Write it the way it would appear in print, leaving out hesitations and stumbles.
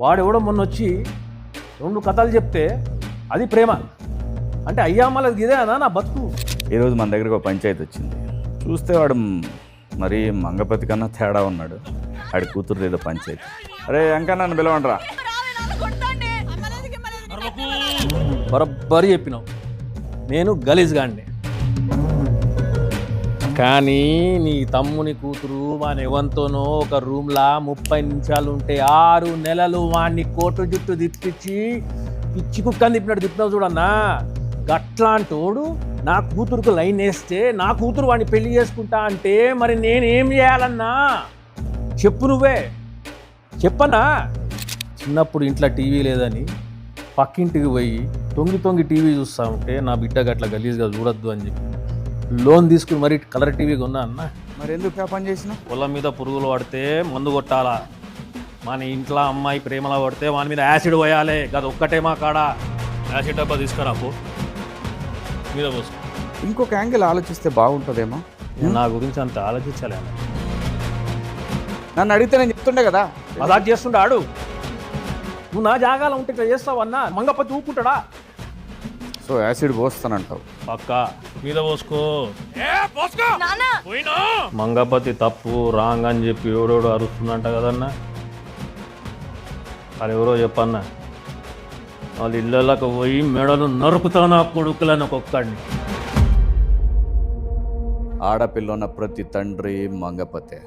వాడెవడో మొన్నొచ్చి 2 కథలు చెప్తే అది ప్రేమ అంటే అయ్యా మళ్ళీ ఇదేనా నా బతుకు. ఈరోజు మన దగ్గరకు ఒక పంచాయతీ వచ్చింది. చూస్తే వాడు మరి మంగపతి కన్నా తేడా ఉన్నాడు. ఆడి కూతురు ఏదో పంచాయతీ. అరే ఇంకా నన్ను పిలవండిరా. బరబ్బరి చెప్పినావు. నేను గలీజ్గాడిని, కానీ నీ తమ్ముని కూతురు వాని ఎవంతోనో ఒక రూమ్లా 30 నిమిషాలు ఉంటే 6 నెలలు వాడిని కోటు జుట్టు తిప్పించి పిచ్చి కుక్కని తిప్పినట్టు తిప్పినావు చూడన్నా. గట్లాంటోడు నా కూతురుకు లైన్ వేస్తే నా కూతురు వాడిని పెళ్లి చేసుకుంటా అంటే మరి నేనేం చేయాలన్నా చెప్పు, నువ్వే చెప్పనా. చిన్నప్పుడు ఇంట్లో టీవీ లేదని పక్కింటికి పోయి తొంగి టీవీ చూస్తూ ఉంటే నా బిడ్డ గట్ల గలీజ్గా చూడొద్దు అని చెప్పి లోన్ తీసుకుని మరి కలర్ టీవీ కొన్నా అన్న. మరి ఎందుకు ఆ పని చేసిన? పొలం మీద పురుగులు పడితే మందు కొట్టాలా, మన ఇంట్లో అమ్మాయి ప్రేమలో పడితే వాని మీద యాసిడ్ పోయాలి. అది ఒక్కటే మా కాడ. యాసిడ్ డబ్బా తీసుకురాపో మీద పోసుకో. ఇంకొక యాంగిల్ ఆలోచిస్తే బాగుంటుందేమో. నా గురించి అంత ఆలోచించాలి. నన్ను అడిగితే నేను చెప్తుండే కదా. మజాక్ చేస్తుండాడు. నువ్వు నా జాగాలో ఉంటే ఇట్లా చేస్తావన్నా మంగపతి ఊపుకుంటాడా? సో యాసిడ్ పోస్తానంటావు? పక్క మీద పోసుకో. మంగపతి తప్పు రాంగ్ అని చెప్పి ఎవడోడు అరుస్తుందంట కదన్నా. అది ఎవరో చెప్పన్నా. వాళ్ళ ఇళ్ళకి పోయి మెడలు నరుకుతాను ఆ కొడుకులను ఒక్కొక్కడిని. ఆడపిల్ల ఉన్న ప్రతి తండ్రి మంగపతే.